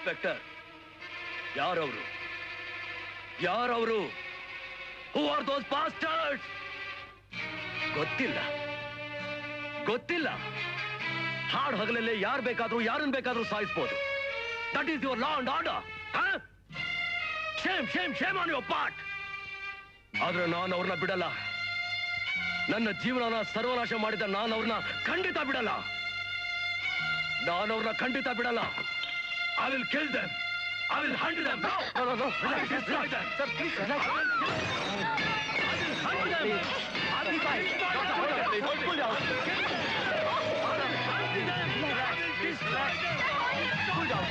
Inspector, ಯಾರವರು? ಯಾರವರು? Who are those bastards? ಗೊತ್ತಿಲ್ಲ, ಗೊತ್ತಿಲ್ಲ. ಹಾಡ್ ಹಗಲಲ್ಲೇ ಯಾರು ಬೇಕಾದ್ರೂ ಯಾರನ್ನ ಬೇಕಾದ್ರೂ ಸಾಯಿಸಬಹುದು. That is your law and order. Shame shame shame on your part. ಆದ್ರೆ ನಾನು ಅವ್ರನ್ನ ಬಿಡಲ್ಲ. ನನ್ನ ಜೀವನನ ಸರ್ವನಾಶ ಮಾಡಿದ ನಾನು ಅವ್ರನ್ನ ಖಂಡಿತ ಬಿಡಲ್ಲ. ನಾನು ಅವ್ರನ್ನ ಖಂಡಿತ ಬಿಡಲ್ಲ. I will kill them. I will hunt them. No, no, no, no. I will destroy them. Sir, please, sir. I will hunt them. I will destroy them. Pull down. I will hunt them. I will destroy them. Pull down.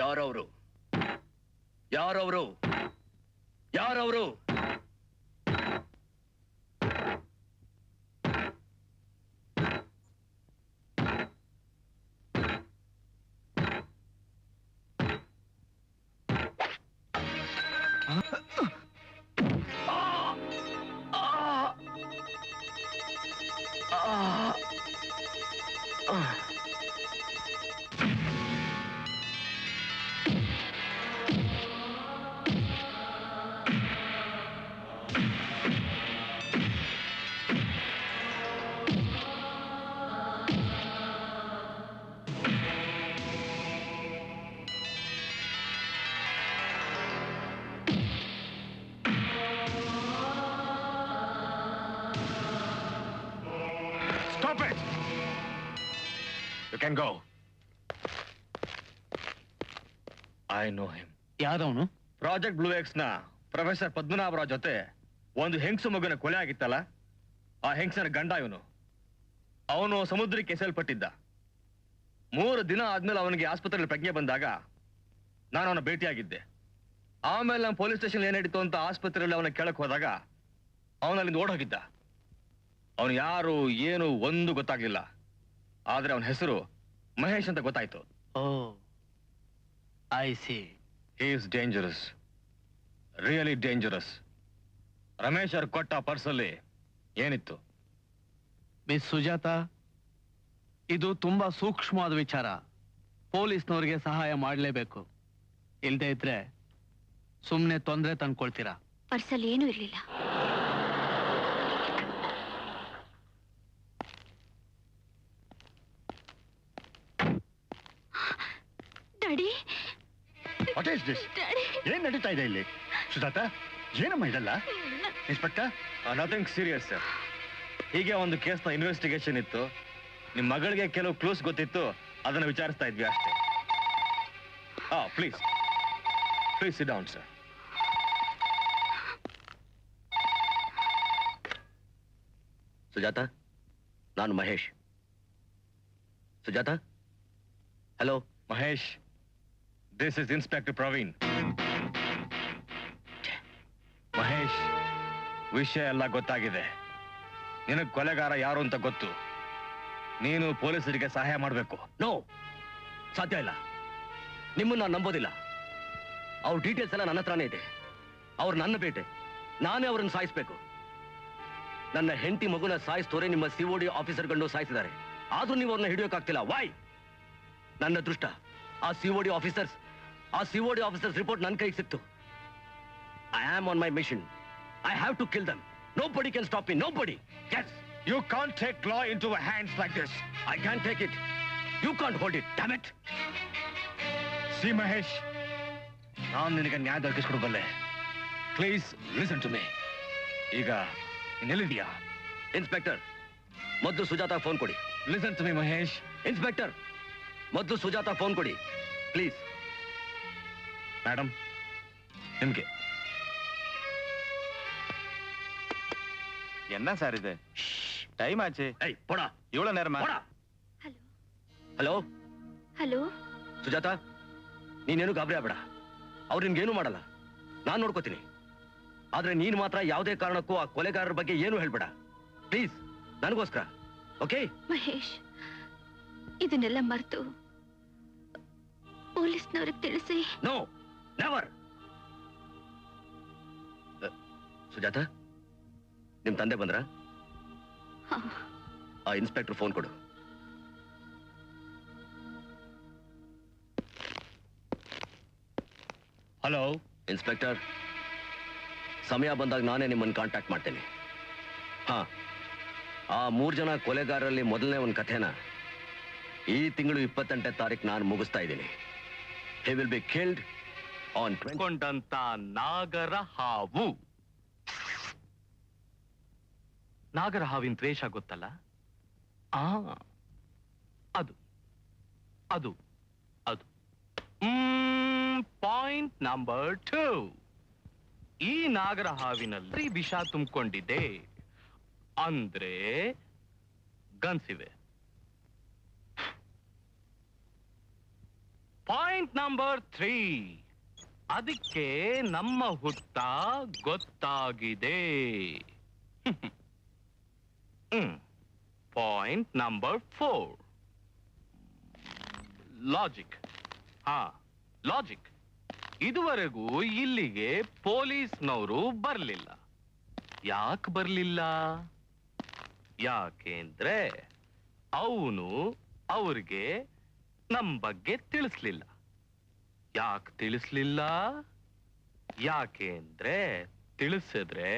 ಯಾರವರು? ಯಾರವರು? ಯಾರವರು? Stop it! You can go. I know him. ಯಾರವನು? Project blue X ನ professor Padmanabharao ಜೊತೆ ಒಂದು ಹೆಂಗಸು ಮಗನ ಕೊಲೆ ಆಗಿತ್ತಲ್ಲ, ಆ ಹೆಂಗಸನ ಗಂಡ ಇವನು. ಅವನು ಸಮುದ್ರಕ್ಕೆ ಎಸೆಯಲ್ಪಟ್ಟಿದ್ದ. 3 ದಿನ ಆದ್ಮೇಲೆ ಅವನಿಗೆ ಆಸ್ಪತ್ರೆಯಲ್ಲಿ ಪ್ರಜ್ಞೆ ಬಂದಾಗ ನಾನು ಅವನ ಭೇಟಿಯಾಗಿದ್ದೆ. ಆಮೇಲೆ ನಮ್ಮ ಪೊಲೀಸ್ ಸ್ಟೇಷನ್ ಏನ್ ನಡೀತು ಅಂತ ಆಸ್ಪತ್ರೆಯಲ್ಲಿ ಅವನ ಕೆಳಕ್ ಹೋದಾಗ ಅವನಲ್ಲಿಂದ ಓಡೋಗಿದ್ದ. ಅವನು ಯಾರು ಏನು ಒಂದು ಗೊತ್ತಾಗ್ಲಿಲ್ಲ. ಆದ್ರೆ ಅವನ ಹೆಸರು ಮಹೇಶ್ ಅಂತ ಗೊತ್ತಾಯ್ತು. Oh, I see. He is dangerous, really dangerous. Ramesh ಅವ್ರು ಕೊಟ್ಟ ಪರ್ಸಲ್ಲಿ ಏನಿತ್ತು? ಮಿಸ್ ಸುಜಾತ, ಇದು ತುಂಬಾ ಸೂಕ್ಷ್ಮವಾದ ವಿಚಾರ. ಪೊಲೀಸ್ನವ್ರಿಗೆ ಸಹಾಯ ಮಾಡಲೇಬೇಕು. ಇಲ್ದೇ ಇದ್ರೆ ಸುಮ್ನೆ ತೊಂದರೆ ತಂದ್ಕೊಳ್ತೀರಾ. ಪರ್ಸಲ್ಲಿ ಏನೂ ಇರ್ಲಿಲ್ಲ. Daddy, What is this? Daddy, ಏನ್ ನಡೀತಾ ಇದೆ ಇಲ್ಲಿ? ಸುಜಾತ, ಏನಮ್ಮ ಇದಲ್ಲ? Inspector, nothing serious sir. ಹೀಗೆ ಒಂದು ಕೇಸ್ನ ಇನ್ವೆಸ್ಟಿಗೇಷನ್ ಇತ್ತು. ನಿಮ್ಮ ಮಗಳಿಗೆ ಕೆಲವು ಕ್ಲೂಸ್ ಗೊತ್ತಿತ್ತು, ಅದನ್ನು ವಿಚಾರಿಸ್ತಾ ಇದ್ವಿ ಅಷ್ಟೇ. Please please sit down sir. Sujatha, ನಾನು Mahesh. Sujatha, hello Mahesh, this is inspector Praveen. Mahesh, ವಿಷಯ ಎಲ್ಲ ಗೊತ್ತಾಗಿದೆ. ನಿನಗೆ ಕೊಲೆಗಾರ ಯಾರು ಅಂತ ಗೊತ್ತು. ನೀನು ಪೊಲೀಸರಿಗೆ ಸಹಾಯ ಮಾಡಬೇಕು. ನೋ, ಸಾಧ್ಯ ಇಲ್ಲ. ನಿಮ್ಮನ್ನ ನಾನು ನಂಬೋದಿಲ್ಲ. ಅವ್ರ ಡೀಟೇಲ್ಸ್ ಎಲ್ಲ ನನ್ನ ಹತ್ರನೇ ಇದೆ. ಅವ್ರು ನನ್ನ ಬೇಟೆ, ನಾನೇ ಅವ್ರನ್ನ ಸಾಯಿಸ್ಬೇಕು. ನನ್ನ ಹೆಂಡತಿ ಮಗುನ ಸಾಯಿಸ್ತೋರೆ ನಿಮ್ಮ ಸಿಒಡಿ ಆಫೀಸರ್ಗಳನ್ನು ಸಾಯಿಸಿದ್ದಾರೆ. ಆದ್ರೂ ನೀವು ಅವ್ರನ್ನ ಹಿಡಿಯೋಕ್ಕಾಗ್ತಿಲ್ಲ. ವೈ? ನನ್ನ ಅದೃಷ್ಟ, ಆ ಸಿಒಡಿ ಆಫೀಸರ್ಸ್ ರಿಪೋರ್ಟ್ ನನ್ನ ಕೈಗೆ ಸಿಕ್ತು. I am on my mission. I have to kill them. Nobody can stop me. Nobody. Yes. you can't take law into your hands like this. I can't take it. You can't hold it. Damn it. See, Mahesh, ನಾನು ನಿನಗೆ ನ್ಯಾಯ ದೊರಕಿಸ್ಕೊಡಬಲ್ಲೆ. Please listen to me. ಈಗ ನೀನೆಲ್ಲಿದ್ಯಾ? Inspector, ಮೊದಲು Sujatha phone ಕೊಡಿ. Listen to me Mahesh. Inspector, ಮೊದಲು Sujatha phone ಕೊಡಿ ಪ್ಲೀಸ್. ಮೇಡಮ್, ನಿಮ್ಗೆ. என்ன சார் இது? டைம் ஆச்சு. ಏಯ್ ಪೋಡ. இவ்வளவு நேரமா? Hello hello hello. ಸುಜಾತ, ನೀನೇನು ಗಾಬರಿ ಆಗ್ಬೇಡ. ಅವ್ರು ನಿನ್ಗೇನು ಮಾಡಲ್ಲ, ನಾನು ನೋಡ್ಕೋತೀನಿ. ಆದ್ರೆ ನೀನು ಮಾತ್ರ ಯಾವುದೇ ಕಾರಣಕ್ಕೂ ಆ ಕೊಲೆಗಾರರ ಬಗ್ಗೆ ಏನು ಹೇಳ್ಬೇಡ ಪ್ಲೀಸ್, ನನಗೋಸ್ಕರ. ಓಕೆ? ಮಹೇಶ್, ಇದನ್ನೆಲ್ಲ ಮರೆತು ಪೊಲೀಸ್ನವ್ರಿಗೆ ತಿಳಿಸಿ. No, never. ಸುಜಾತ, ನಿಮ್ ತಂದೆ ಬಂದ್ರ? ಹಾ. ಆ ಇನ್ಸ್ಪೆಕ್ಟರ್ ಫೋನ್ ಕೊಡು. ಹಲೋ ಇನ್ಸ್ಪೆಕ್ಟರ್, ಸಮಯ ಬಂದಾಗ ನಾನೇ ನಿಮ್ಮನ್ನು ಕಾಂಟ್ಯಾಕ್ಟ್ ಮಾಡ್ತೇನೆ. ಹಾ, ಆ 3 ಜನ ಕೊಲೆಗಾರರಲ್ಲಿ ಮೊದಲನೇ ಒಂದು ಕಥೆನ ಈ ತಿಂಗಳು 28ನೇ ತಾರೀಕು ನಾನು ಮುಗಿಸ್ತಾ ಇದ್ದೀನಿ. He will be killed on ಕೊಂಡಂತ ನಾಗರ ಹಾವು. ನಾಗರ ಹಾವಿನ ದ್ವೇಷ ಗೊತ್ತಲ್ಲ? ಆ ಅದು ಅದು ಅದು ಪಾಯಿಂಟ್ ನಂಬರ್ 2. ಈ ನಾಗರ ಹಾವಿನಲ್ಲಿ ವಿಷ ತುಂಬಿಕೊಂಡಿದೆ ಅಂದ್ರೆ ಗನ್ಸಿವೆ. ಪಾಯಿಂಟ್ ನಂಬರ್ 3, ಅದಕ್ಕೆ ನಮ್ಮ ಹುತ್ತ ಗೊತ್ತಾಗಿದೆ. Point number 4, logic. ಲಾಜಿಕ್. ಇದುವರೆಗೂ ಇಲ್ಲಿಗೆ ಪೊಲೀಸ್ನವರು ಬರ್ಲಿಲ್ಲ. ಯಾಕೆ ಬರ್ಲಿಲ್ಲ? ಯಾಕೆಂದ್ರೆ ಅವನು ಅವ್ರಿಗೆ ನಮ್ ಬಗ್ಗೆ ತಿಳಿಸ್ಲಿಲ್ಲ. ಯಾಕೆ ತಿಳಿಸ್ಲಿಲ್ಲ? ಯಾಕೆಂದ್ರೆ ತಿಳಿಸಿದ್ರೆ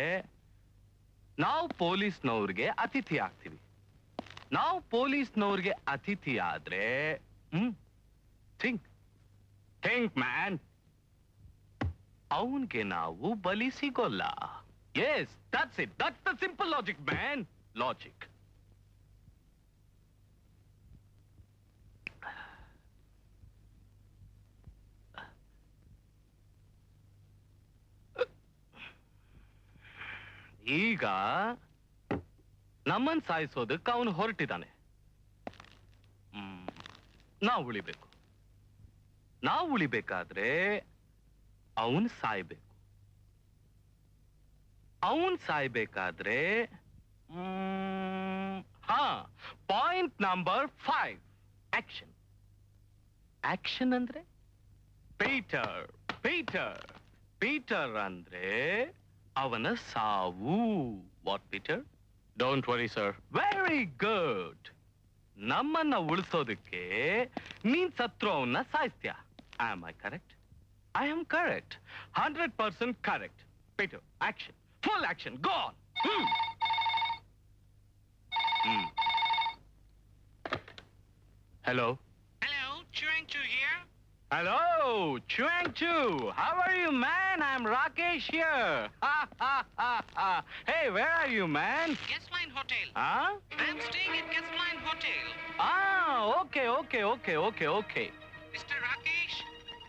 ನಾವು ಪೊಲೀಸ್ನವ್ರಿಗೆ ಅತಿಥಿ ಆಗ್ತೀವಿ. ನಾವು ಪೊಲೀಸ್ನವ್ರಿಗೆ ಅತಿಥಿ ಆದ್ರೆ ಥಿಂಕ್ ಮ್ಯಾನ್, ಅವನ್ಗೆ ನಾವು ಬಲಿ ಸಿಗೋಲ್ಲ. Yes, that's it. That's the simple logic man. Logic. ಈಗ ನಮ್ಮನ್ ಸಾಯಿಸೋದಕ್ಕೆ ಅವನು ಹೊರಟಿದ್ದಾನೆ. ನಾವು ಉಳಿಬೇಕು. ನಾವು ಉಳಿಬೇಕಾದ್ರೆ ಅವನ್ ಸಾಯ್ಬೇಕು. ಅವನ್ ಸಾಯ್ಬೇಕಾದ್ರೆ ಪಾಯಿಂಟ್ ನಂಬರ್ 5, ಆಕ್ಷನ್. ಆಕ್ಷನ್ ಅಂದ್ರೆ ಪೀಟರ್. ಪೀಟರ್ ಪೀಟರ್ ಅಂದ್ರೆ ಅವನ ಸಾವು. What Peter? Don't worry sir. Very good. ನಮ್ಮನ್ನ ಉಳಿಸೋದಕ್ಕೆ ನೀನ್ ಸತ್ರು ಅವನ್ನ ಸಾಯಿಸ್ತೀಯ. Am I correct? I am correct. 100% correct. Peter, action. Full action. Go on. Hello. Hello, Chuang-Chu here. Hello, Chuang-Chu. How are you, man? I'm Rakesh here. Hey, where are you, man? Guestline Hotel. Huh? I'm staying at Guestline Hotel. Okay. Mr. Rakesh,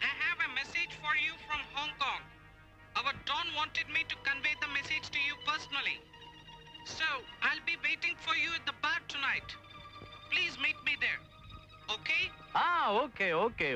I have a message for you from Hong Kong. Our Don wanted me to convey the message to you personally. So, I'll be waiting for you at the bar tonight. Please meet me there. Okay? Okay.